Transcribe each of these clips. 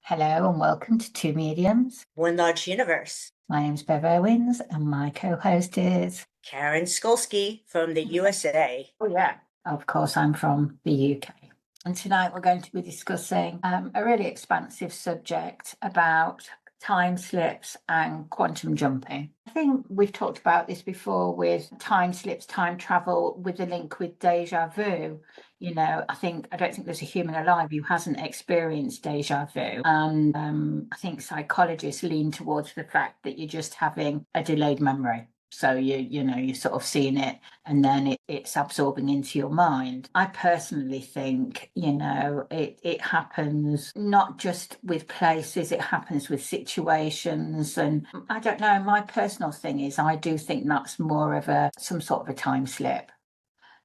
Hello and welcome to Two Mediums. One Large Universe. My name's Bev Owens and my co-host is... Karen Skolsky from the USA. Oh yeah. Of course, I'm from the UK. And tonight we're going to be discussing a really expansive subject about time slips and quantum jumping. I think we've talked about this before with time slips, time travel, with the link with deja vu. You know, I don't think there's a human alive who hasn't experienced deja vu. And I think psychologists lean towards the fact that you're just having a delayed memory. So you're sort of seeing it and then it's absorbing into your mind. I personally think, it happens not just with places, it happens with situations. And I don't know, my personal thing is I do think that's more of some sort of a time slip,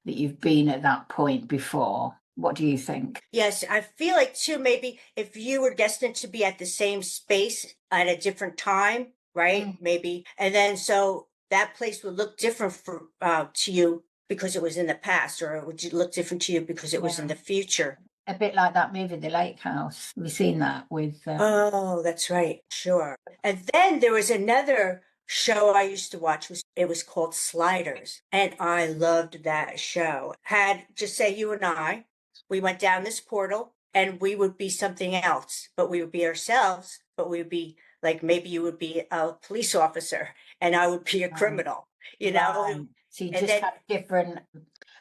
that you've been at that point before. What do you think? Yes, I feel like too, maybe if you were destined to be at the same space at a different time, right? Maybe. And then so that place would look different to you because it was in the past, or it would look different to you because it was in the future. A bit like that movie, The Lake House. We've seen that with... Oh, that's right. Sure. And then there was another show I used to watch. It was called Sliders. And I loved that show. Had, just say you and I, we went down this portal and we would be something else, but we would be ourselves, but we would be like, maybe you would be a police officer and I would be a criminal, you know? Right. So you just have different...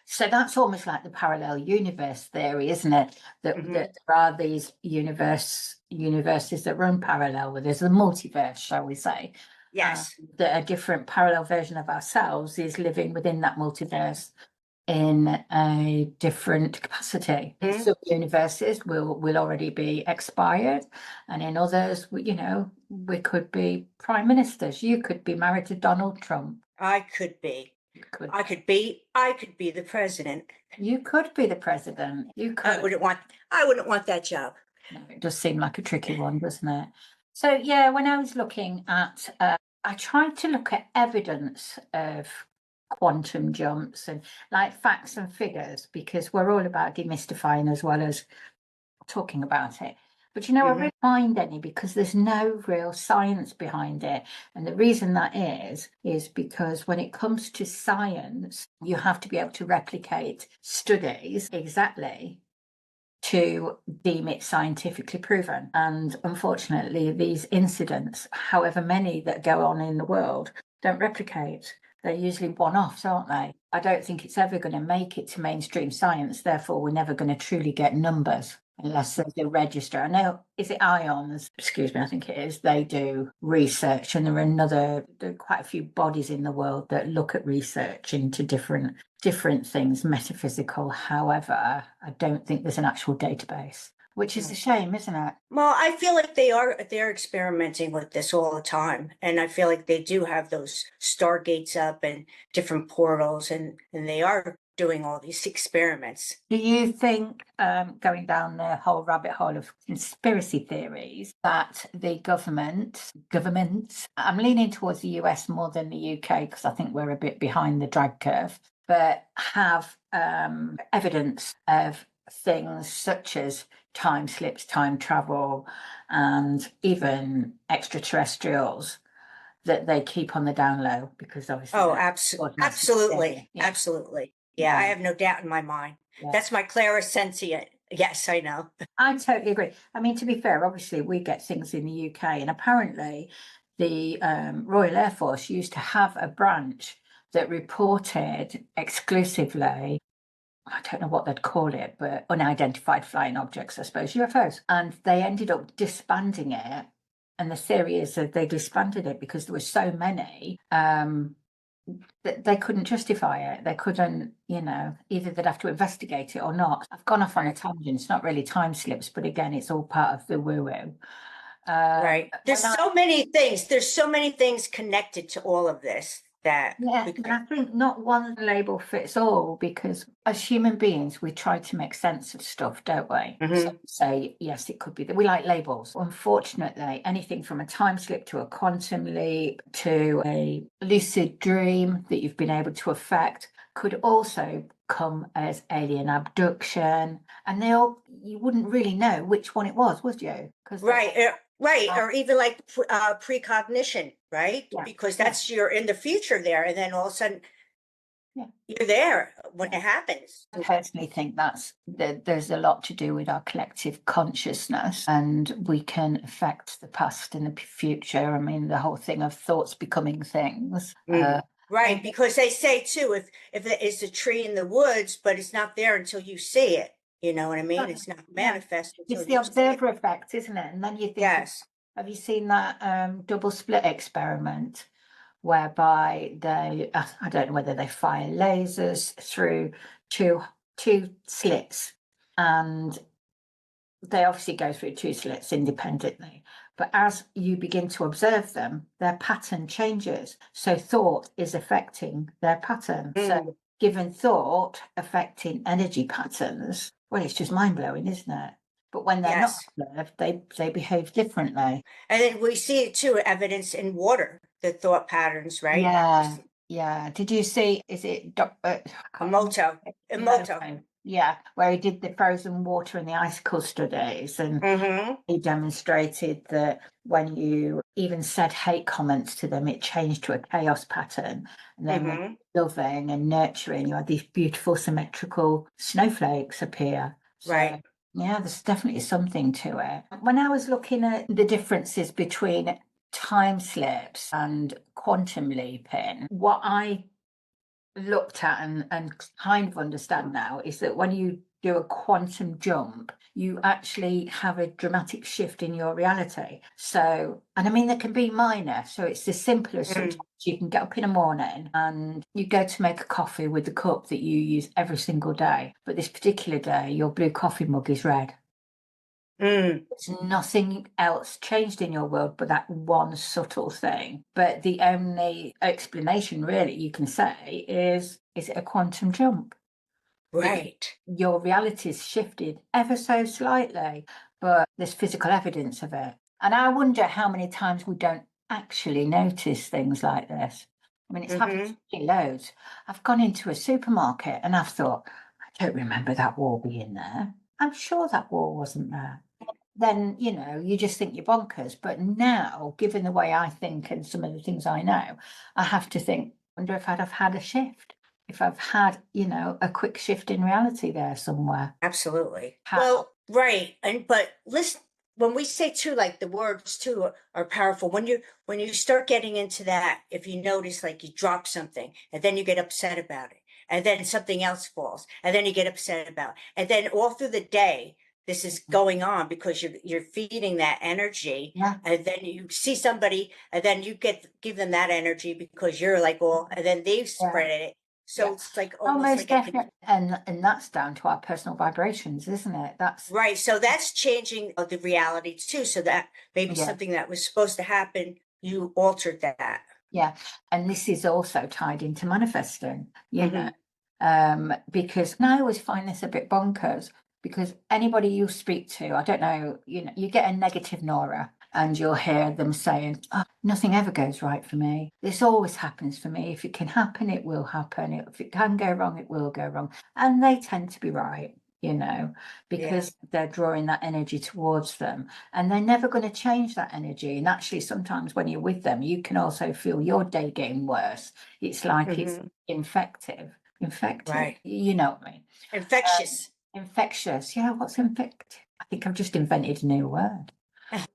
So that's almost like the parallel universe theory, isn't it? That there are these universes that run parallel, where there's a multiverse, shall we say? Yes. That a different parallel version of ourselves is living within that multiverse in a different capacity. Some universes will already be expired, and in others, we could be prime ministers. You could be married to Donald Trump. I could be. I could be the president. You could be the president. You could. I wouldn't want that job. No, it does seem like a tricky one, doesn't it? So yeah, when I was looking at, I tried to look at evidence of quantum jumps and like facts and figures, because we're all about demystifying as well as talking about it. But I really find any, because there's no real science behind it. And the reason that is because when it comes to science, you have to be able to replicate studies exactly to deem it scientifically proven. And unfortunately, these incidents, however many that go on in the world, don't replicate. They're usually one-offs, aren't they? I don't think it's ever going to make it to mainstream science. Therefore, we're never going to truly get numbers unless there's a register. I know, is it IONS? Excuse me, I think it is. They do research, and there are quite a few bodies in the world that look at research into different things, metaphysical. However, I don't think there's an actual database, which is a shame, isn't it? Well, I feel like they're experimenting with this all the time. And I feel like they do have those stargates up and different portals, and they are doing all these experiments. Do you think, going down the whole rabbit hole of conspiracy theories, that the governments, I'm leaning towards the US more than the UK, because I think we're a bit behind the drag curve, but have evidence of things such as time slips, time travel, and even extraterrestrials that they keep on the down low, because obviously... Oh, absolutely. Yeah. Absolutely. Yeah, I have no doubt in my mind. Yeah. That's my clairsentient. Yes, I know. I totally agree. I mean, to be fair, obviously we get things in the UK, and apparently the Royal Air Force used to have a branch that reported exclusively, I don't know what they'd call it, but unidentified flying objects, I suppose, UFOs. And they ended up disbanding it. And the theory is that they disbanded it because there were so many that they couldn't justify it. They couldn't, either they'd have to investigate it or not. I've gone off on a tangent. It's not really time slips, but again, it's all part of the woo-woo. Right. There's so many things. There's so many things connected to all of this. And I think not one label fits all, because as human beings, we try to make sense of stuff, don't we? So say, yes, it could be that we like labels. Unfortunately, anything from a time slip to a quantum leap to a lucid dream that you've been able to affect could also come as alien abduction, and they all, you wouldn't really know which one it was, would you? Because Right, right, or even like precognition, right? yeah, Because yeah, that's you're in the future there, and then all of a sudden yeah. you're there when Yeah. it happens. I personally think there's a lot to do with our collective consciousness, and we can affect the past and the future. I mean, the whole thing of thoughts becoming things. Right, because they say too, if it's a tree in the woods, but it's not there until you see it. You know what I mean? It's not manifest It's until the you see it. observer effect, isn't it? And then you think, Yes. have you seen that double split experiment whereby I don't know whether they fire lasers through two slits, and they obviously go through two slits independently. But as you begin to observe them, their pattern changes. So thought is affecting their pattern. So given thought affecting energy patterns, well, it's just mind blowing, isn't it? But when they're not Yes. observed, they behave differently. And then we see it too, evidence in water, the thought patterns, right? Yeah, yeah. Did you see? Is it I can't remember. Emoto. Emoto. Yeah, where he did the frozen water and the icicle studies, and he demonstrated that when you even said hate comments to them, it changed to a chaos pattern. And then when loving and nurturing, you had these beautiful symmetrical snowflakes appear. So Right. yeah, there's definitely something to it. When I was looking at the differences between time slips and quantum leaping, what I looked at and kind of understand now is that when you do a quantum jump, you actually have a dramatic shift in your reality. So, and I mean, they can be minor. So it's as simple as sometimes you can get up in the morning and you go to make a coffee with the cup that you use every single day. But this particular day, your blue coffee mug is red. There's nothing else changed in your world but that one subtle thing. But the only explanation really you can say is it a quantum jump? Right. Your reality's shifted ever so slightly, but there's physical evidence of it. And I wonder how many times we don't actually notice things like this. I mean, it's happened to me loads. I've gone into a supermarket and I've thought, I don't remember that wall being there. I'm sure that wall wasn't there. Then, you just think you're bonkers. But now, given the way I think and some of the things I know, I have to think, wonder if I'd have had a shift, if I've had, a quick shift in reality there somewhere. Absolutely. How? Well, right. But listen, when we say too, like the words too are powerful. When you start getting into that, if you notice like you drop something and then you get upset about it, and then something else falls, and then you get upset about it, and then all through the day, this is going on because you're feeding that energy. Yeah. And then you see somebody, and then you give them that energy because you're like, well, and then they spread it. So it's like almost most like definitely. And that's down to our personal vibrations, isn't it? That's right. So that's changing the reality too. So that maybe Yeah. something that was supposed to happen, you altered that. Yeah. And this is also tied into manifesting, because and I always find this a bit bonkers because anybody you speak to, I don't know, you get a negative Nora and you'll hear them saying, oh, nothing ever goes right for me. This always happens for me. If it can happen, it will happen. If it can go wrong, it will go wrong. And they tend to be right, because they're drawing that energy towards them. And they're never going to change that energy. And actually, sometimes when you're with them, you can also feel your day getting worse. It's like it's infective. Right. You know what I mean? Infectious. Infectious. Yeah, what's infective? I think I've just invented a new word.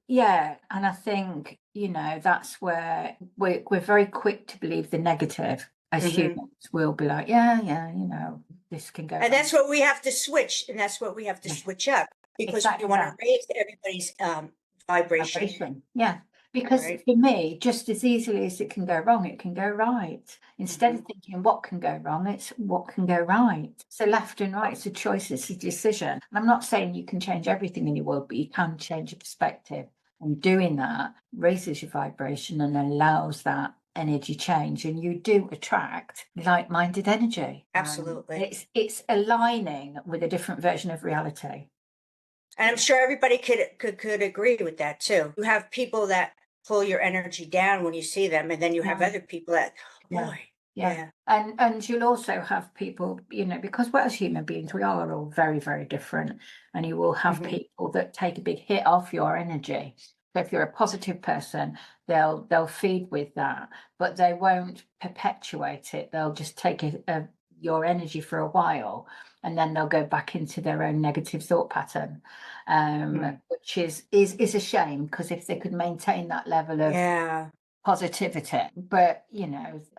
Yeah, and I think, that's where we're very quick to believe the negative as humans. We'll be like, yeah, this can go And that's what we have to switch. And that's what we have to switch up because we want to raise everybody's vibration. Yeah. Because for me, just as easily as it can go wrong, it can go right. Instead of thinking what can go wrong, it's what can go right. So left and right, it's a choice, it's a decision. And I'm not saying you can change everything in your world, but you can change your perspective. And doing that raises your vibration and allows that energy change, and you do attract like-minded energy. Absolutely. It's aligning with a different version of reality. And I'm sure everybody could agree with that too. You have people that pull your energy down when you see them, and then you have other people that, boy, Yeah. And you'll also have people, because we're as human beings, we are all very, very different. And you will have Mhm. people that take a big hit off your energy. So if you're a positive person, they'll feed with that, but they won't perpetuate it. They'll just take your energy for a while, and then they'll go back into their own negative thought pattern, Mm. which is a shame, because if they could maintain that level of Yeah. positivity. But,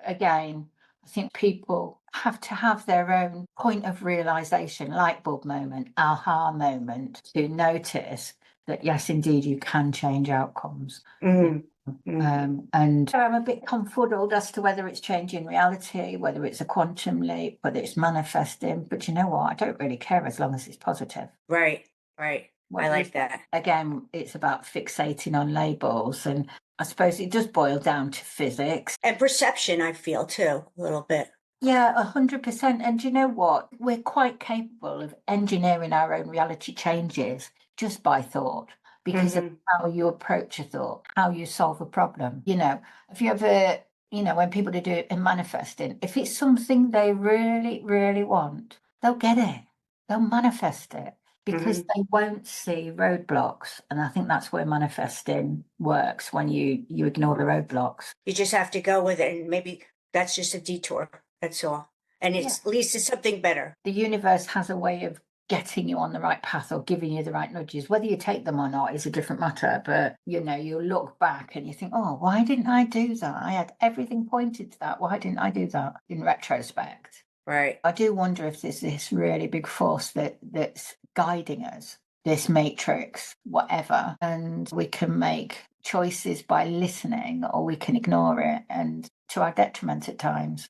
again, I think people have to have their own point of realization, light bulb moment, aha moment, to notice that, yes, indeed, you can change outcomes. Mm. Mm. And I'm a bit confuddled as to whether it's changing reality, whether it's a quantum leap, whether it's manifesting. But you know what? I don't really care as long as it's positive. Right. Right. What I do you like think? that. Again, it's about fixating on labels, and I suppose it does boil down to physics. And perception, I feel too, a little bit. Yeah, 100%. And you know what? We're quite capable of engineering our own reality changes just by thought, because of Mhm. how you approach a thought, how you solve a problem. If you ever, when people do it in manifesting, if it's something they really, really want, they'll get it. They'll manifest it because Mhm. they won't see roadblocks. And I think that's where manifesting works, when you ignore the roadblocks. You just have to go with it, and maybe that's just a detour. That's all. And Yeah. at least it's something better. The universe has a way of getting you on the right path or giving you the right nudges. Whether you take them or not is a different matter. But you look back and you think, oh, why didn't I do that? I had everything pointed to that. Why didn't I do that in retrospect? Right. I do wonder if there's this really big force that's guiding us, this matrix, whatever, and we can make choices by listening, or we can ignore it, and to our detriment at times.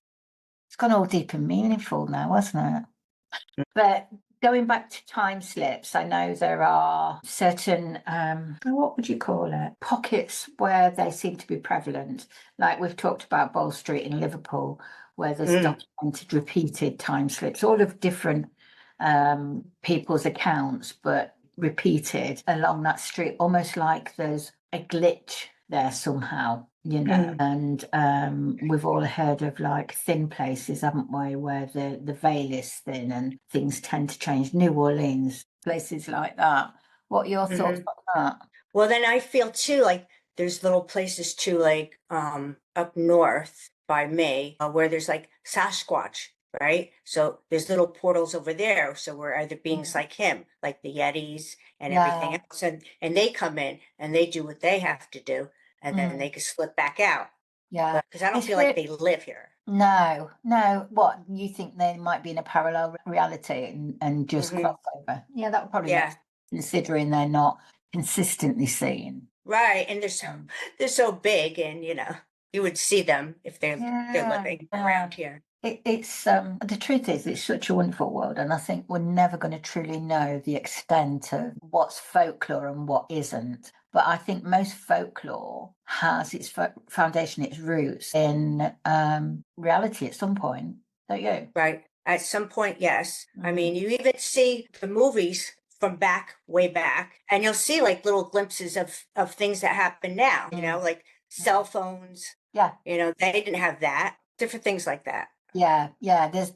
It's gone all deep and meaningful now, hasn't it? But going back to time slips, I know there are certain, what would you call it? Pockets where they seem to be prevalent. Like we've talked about Bowl Street in Liverpool, where there's Mm. documented repeated time slips, all of different people's accounts, but repeated along that street, almost like there's a glitch there somehow. Mm. And we've all heard of like thin places, haven't we, where the veil is thin and things tend to change. New Orleans, places like that. What are your thoughts Mhm. on that? Well, then I feel too like there's little places too, like up north by me, where there's like Sasquatch, right? So there's little portals over there. So we're either beings like him, like the Yetis and everything Yeah. else, and they come in and they do what they have to do, and then Mm, they can slip back out. yeah. But because I don't It's feel like re- they live here. no, no. What, you think they might be in a parallel reality and just Hmm. cross over? Yeah, that would probably make Yeah, sense, considering they're not consistently seen. right. And they're so Um, they're so big, and you would see them if they're yeah, living yeah. around here. It's the truth is, it's such a wonderful world, and I think we're never going to truly know the extent of what's folklore and what isn't. But I think most folklore has its foundation, its roots in reality at some point, don't you? Right. At some point, yes. I Mm, mean, you even see the movies from back, way back, and you'll see like little glimpses of things that happen now, mm, like cell phones, yeah. they didn't have that. Different things like that. Yeah.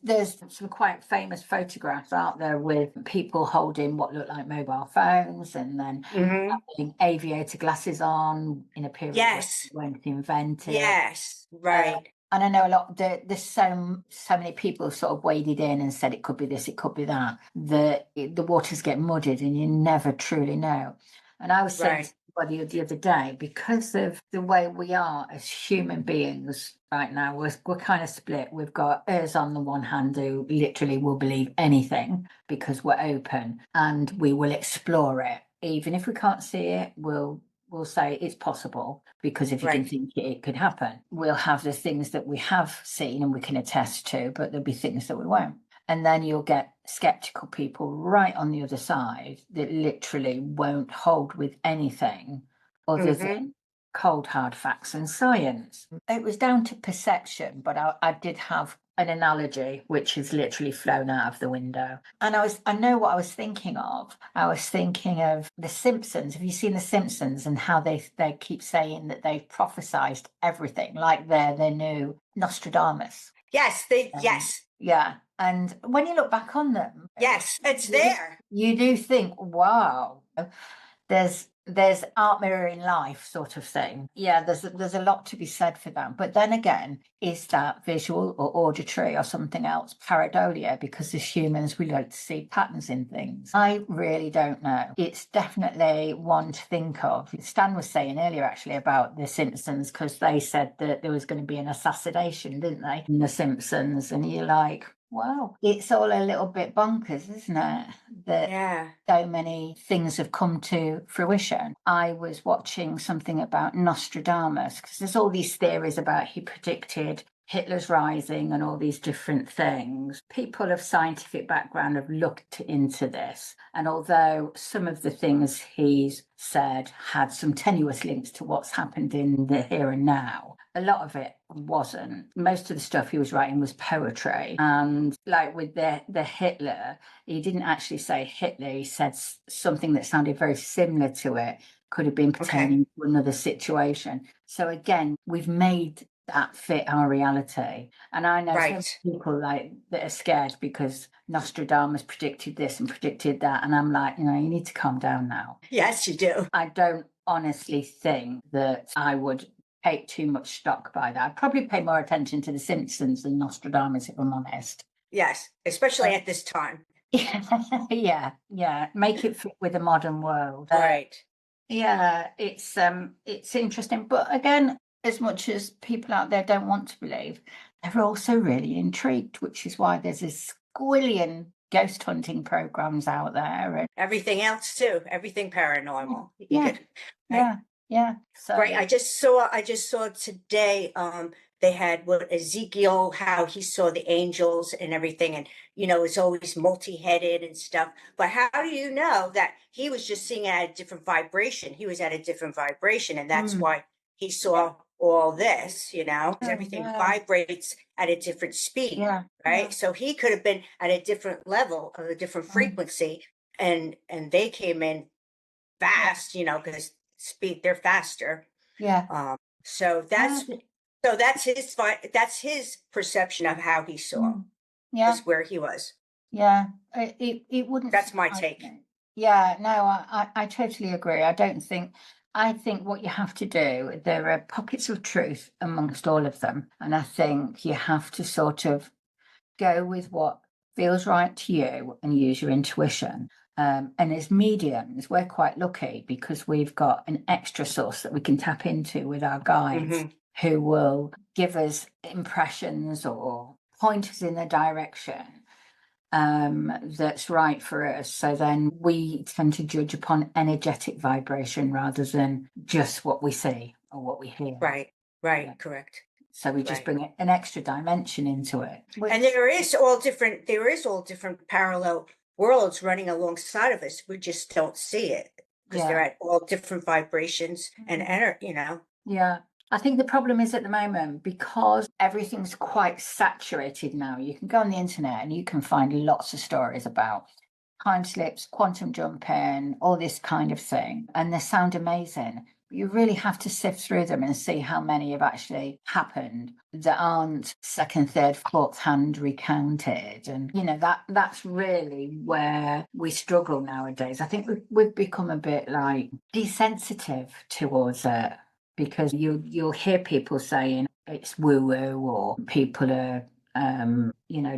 There's some quite famous photographs out there with people holding what look like mobile phones, and then Hmm. having aviator glasses on in a period where Yes. they weren't invented. Yes. Uh, Right. and I know a lot. There's so many people sort of waded in and said it could be this, it could be that. The waters get muddied, and you never truly know. And I was saying to Right. somebody the other day, because of the way we are as human beings right now, we're kind of split. We've got us on the one hand who literally will believe anything because we're open and we will explore it, even if we can't see it. We'll say it's possible, because if you can Right. think it, it could happen. We'll have the things that we have seen and we can attest to, but there'll be things that we won't. And then you'll get skeptical people right on the other side that literally won't hold with anything other Hmm. than cold hard facts and science. It was down to perception, but I did have an analogy which is literally flown out of the window. And I know what I was thinking of. I was thinking of The Simpsons. Have you seen The Simpsons and how they keep saying that they've prophesized everything, like they're the new Nostradamus? Yes, yes. Yeah. And when you look back on them, Yes, it's there. you do think, wow, there's art mirroring life sort of thing. Yeah, there's a lot to be said for that. But then again, is that visual or auditory or something else? Pareidolia, because as humans we like to see patterns in things. I really don't know. It's definitely one to think of. Stan was saying earlier actually about The Simpsons, because they said that there was going to be an assassination, didn't they, in The Simpsons? And you're like, wow, it's all a little bit bonkers, isn't it? That Yeah. so many things have come to fruition. I was watching something about Nostradamus, because there's all these theories about he predicted Hitler's rising and all these different things. People of scientific background have looked into this, and although some of the things he's said had some tenuous links to what's happened in the here and now, a lot of it wasn't. Most of the stuff he was writing was poetry. And like with the Hitler, he didn't actually say Hitler. He said something that sounded very similar to it, could have been pertaining to another situation. So again, we've made that fit our reality. And I know some people like that are scared because Nostradamus predicted this and predicted that. And I'm like, you need to calm down now. Yes, you do. I don't honestly think that I would take too much stock by that. I'd probably pay more attention to The Simpsons than Nostradamus, if I'm honest. Yes, especially at this time. Yeah. Make it fit with the modern world. Right. Yeah, it's interesting. But again, as much as people out there don't want to believe, they're also really intrigued, which is why there's a squillion ghost hunting programs out there. And everything else too. Everything paranormal. Yeah. So right. I just saw today, they had what Ezekiel, how he saw the angels and everything, and it's always multi-headed and stuff. But how do you know that he was just seeing it at a different vibration? He was at a different vibration, and that's why he saw all this, because everything vibrates at a different speed, right? So he could have been at a different level, of a different frequency, and they came in fast, because speed, they're faster. So that's his perception of how he saw. Is where he was. It wouldn't. That's my take. Yeah, no, I totally agree. I think what you have to do, there are pockets of truth amongst all of them. And I think you have to sort of go with what feels right to you and use your intuition. And as mediums, we're quite lucky because we've got an extra source that we can tap into with our guides who will give us impressions or point us in a direction that's right for us. So then we tend to judge upon energetic vibration rather than just what we see or what we hear. Right, correct. So we just bring an extra dimension into it. And there is all different parallel worlds running alongside of us. We just don't see it because they're at all different vibrations and energy, Yeah. I think the problem is at the moment, because everything's quite saturated now, you can go on the internet and you can find lots of stories about time slips, quantum jumping, all this kind of thing. And they sound amazing. But you really have to sift through them and see how many have actually happened that aren't second, third, fourth hand recounted. And, that's really where we struggle nowadays. I think we've become a bit like desensitive towards it. Because you'll hear people saying it's woo-woo, or people are,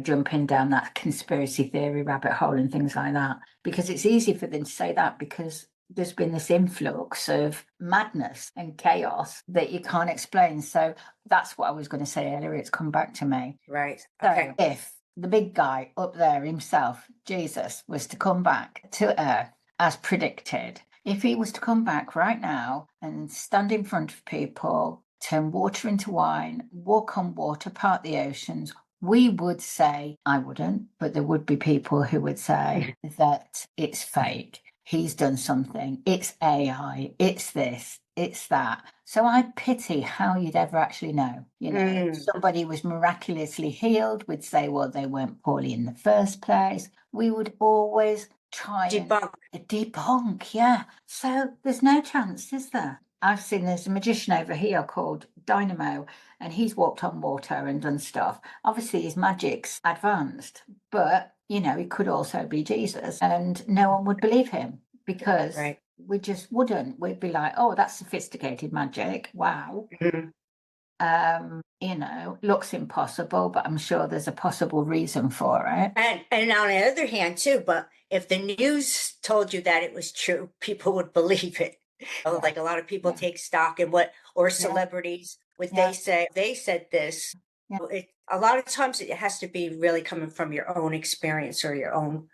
jumping down that conspiracy theory rabbit hole and things like that. Because it's easy for them to say that because there's been this influx of madness and chaos that you can't explain. So that's what I was going to say earlier. It's come back to me. Right. Okay. So if the big guy up there himself, Jesus, was to come back to Earth as predicted, if he was to come back right now and stand in front of people, turn water into wine, walk on water, part the oceans, we would say, I wouldn't, but there would be people who would say that it's fake. He's done something. It's AI. It's this. it's that. So I pity how you'd ever actually know. You know, if somebody was miraculously healed, we'd say, well, they weren't poorly in the first place. We would always try Debunk. and debunk, yeah. So there's no chance, is there? I've seen there's a magician over here called Dynamo, and he's walked on water and done stuff. Obviously, his magic's advanced, but you know, he could also be Jesus, and no one would believe him because Right. we just wouldn't. We'd be like, oh, that's sophisticated magic. Wow. Mhm. You know, looks impossible, but I'm sure there's a possible reason for it. And on the other hand, too, but if the news told you that it was true, people would believe it. Like a lot of people take stock in or celebrities, what Yeah. they said this. Yeah. A lot of times it has to be really coming from your own experience or your own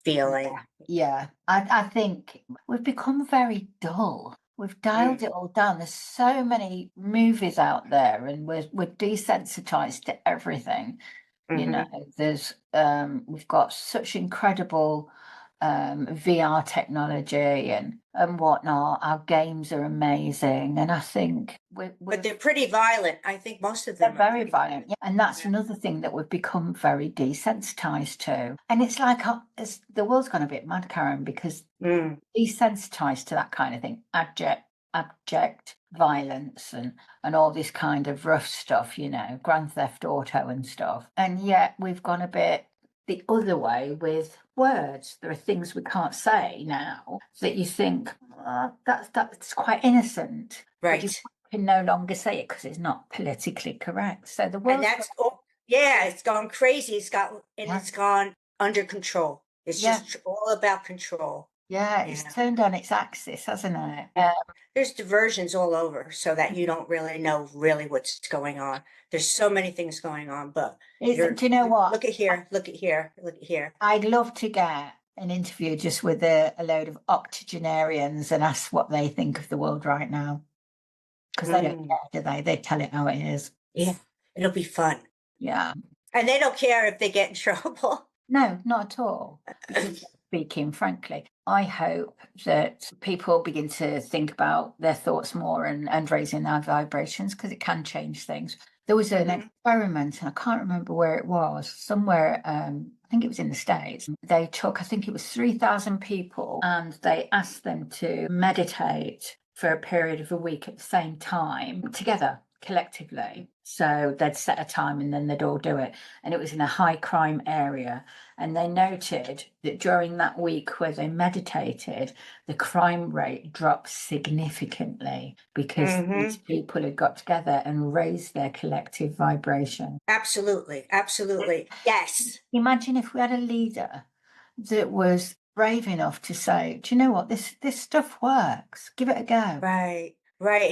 feeling. Yeah. I think we've become very dull. We've dialed it all down. There's so many movies out there, and we're desensitized to everything. You know, there's we've got such incredible VR technology and whatnot. Our games are amazing, and I think But they're pretty violent. I think most of them they're are very pretty violent. Yeah. And that's another thing that we've become very desensitized to. And it's like the world's gone a bit mad, Karen, because desensitized to that kind of thing, abject violence and all this kind of rough stuff, you know, Grand Theft Auto and stuff. And yet we've gone a bit the other way with words. There are things we can't say now that you think, that's quite innocent. But you right. can no longer say it because it's not politically correct. So the And world's that's it's gone crazy. It's gone under control. It's just all about control. it's turned on its axis, hasn't it? There's diversions all over so that you don't really know really what's going on. There's so many things going on, but Do you know what? look at here, look at here, look at here. I'd love to get an interview just with a load of octogenarians and ask what they think of the world right now. Because they don't care, do they? They tell it how it is. Yeah, it'll be fun. Yeah. And they don't care if they get in trouble. No, not at all. Because speaking frankly, I hope that people begin to think about their thoughts more and raising their vibrations because it can change things. There was an experiment, and I can't remember where it was, somewhere, I think it was in the States. They took, I think it was 3,000 people, and they asked them to meditate for a period of a week at the same time together, collectively. So they'd set a time and then they'd all do it. And it was in a high crime area. And they noted that during that week where they meditated, the crime rate dropped significantly because these people had got together and raised their collective vibration. Absolutely, absolutely. Yes. Imagine if we had a leader that was brave enough to say, do you know what, this stuff works. Give it a go. Right. Right.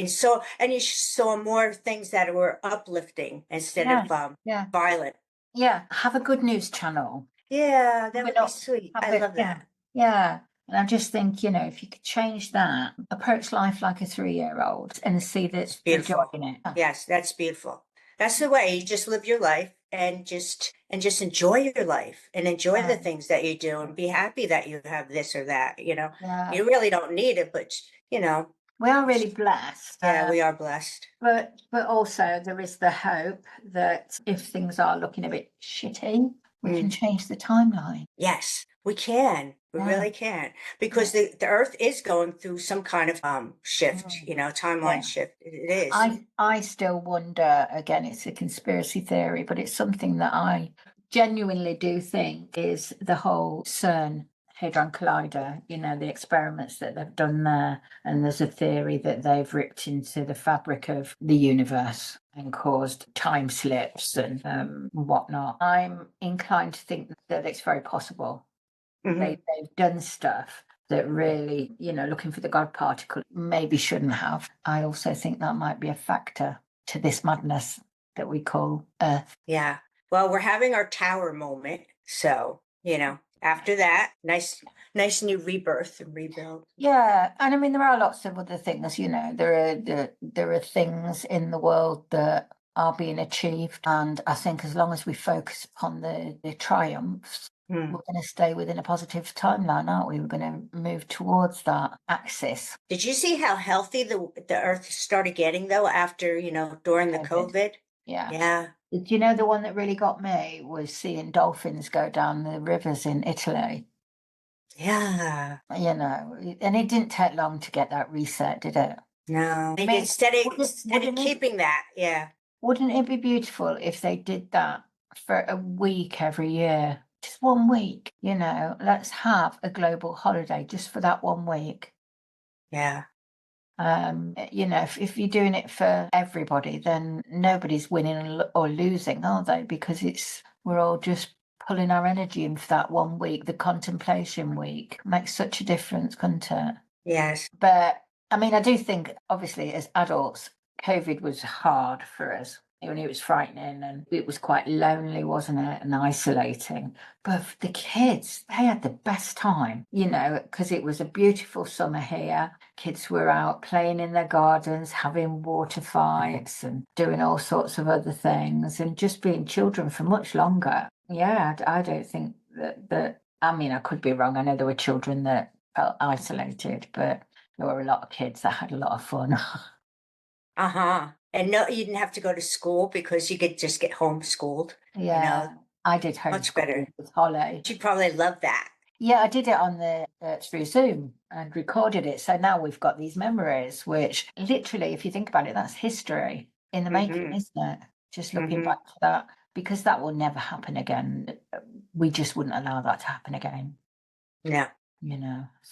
And you saw more things that were uplifting instead of violent. Yeah. Have a good news channel. Yeah, that would be sweet. I love that. Yeah. And I just think, you know, if you could change that, approach life like a 3-year-old and see that you're Beautiful. enjoying it. Yes, that's beautiful. That's the way you just live your life and just enjoy your life and enjoy the things that you do and be happy that you have this or that, you know. You really don't need it, but you know, we are really blessed. Yeah, we are blessed. But also there is the hope that if things are looking a bit shitty, we can change the timeline. Yes, we can. We really can. Because the earth is going through some kind of shift, you know, timeline shift. It is. I still wonder, again, it's a conspiracy theory, but it's something that I genuinely do think is the whole CERN Hadron Collider, you know, the experiments that they've done there. And there's a theory that they've ripped into the fabric of the universe and caused time slips and whatnot. I'm inclined to think that it's very possible. They've done stuff that really, you know, looking for the God particle, maybe shouldn't have. I also think that might be a factor to this madness that we call Earth. Yeah. Well, we're having our tower moment. So, you know, after that, nice new rebirth and rebuild. Yeah. And I mean, there are lots of other things, you know, there are things in the world that are being achieved. And I think as long as we focus upon the triumphs, Hmm. we're going to stay within a positive timeline, aren't we? We're going to move towards that axis. Did you see how healthy the Earth started getting though after, during the COVID? Yeah. Yeah. Do you know the one that really got me was seeing dolphins go down the rivers in Italy? Yeah. And it didn't take long to get that reset, did it? No. I mean, Instead of wouldn't it, keeping that, yeah. wouldn't it be beautiful if they did that for a week every year? Just 1 week, let's have a global holiday just for that 1 week. Yeah. If you're doing it for everybody, then nobody's winning or losing, are they? Because we're all just pulling our energy in for that 1 week. The contemplation week makes such a difference, couldn't it? Yes. But I mean, I do think, obviously, as adults, COVID was hard for us. It was frightening and it was quite lonely, wasn't it? And isolating. But for the kids, they had the best time, because it was a beautiful summer here. Kids were out playing in their gardens, having water fights and doing all sorts of other things and just being children for much longer. Yeah, I don't think that, I mean, I could be wrong. I know there were children that felt isolated, but there were a lot of kids that had a lot of fun. Uh-huh. And no, you didn't have to go to school because you could just get homeschooled. Yeah, I did Much better. homeschool with Holly. She'd probably love that. Yeah, I did it on through Zoom and recorded it. So now we've got these memories, which literally, if you think about it, that's history in the making, Mm-hmm. isn't it? Just looking Mm-hmm. back to that, because that will never happen again. We just wouldn't allow that to happen again. No.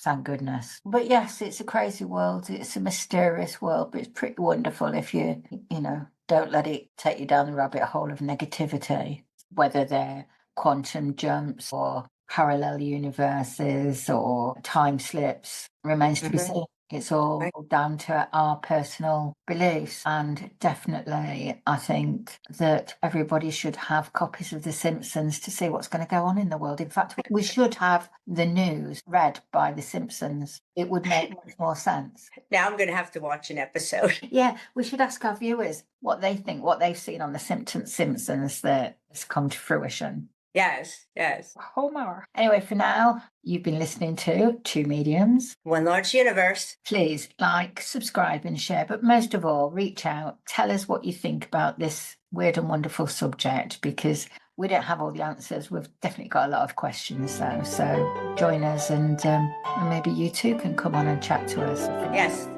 Thank goodness. But yes, it's a crazy world. It's a mysterious world, but it's pretty wonderful if don't let it take you down the rabbit hole of negativity, whether they're quantum jumps or parallel universes or time slips, remains to be Mm-hmm. seen. It's all Right. down to our personal beliefs. And definitely, I think that everybody should have copies of The Simpsons to see what's going to go on in the world. In fact, we should have the news read by The Simpsons. It would make much more sense. Now I'm going to have to watch an episode. Yeah, we should ask our viewers what they think, what they've seen on The Simpsons that has come to fruition. Yes, yes. Homer. Anyway, for now, you've been listening to Two Mediums. One large universe. Please like, subscribe, and share. But most of all, reach out. Tell us what you think about this weird and wonderful subject, because we don't have all the answers. We've definitely got a lot of questions, though. So join us, and maybe you too can come on and chat to us. Yes.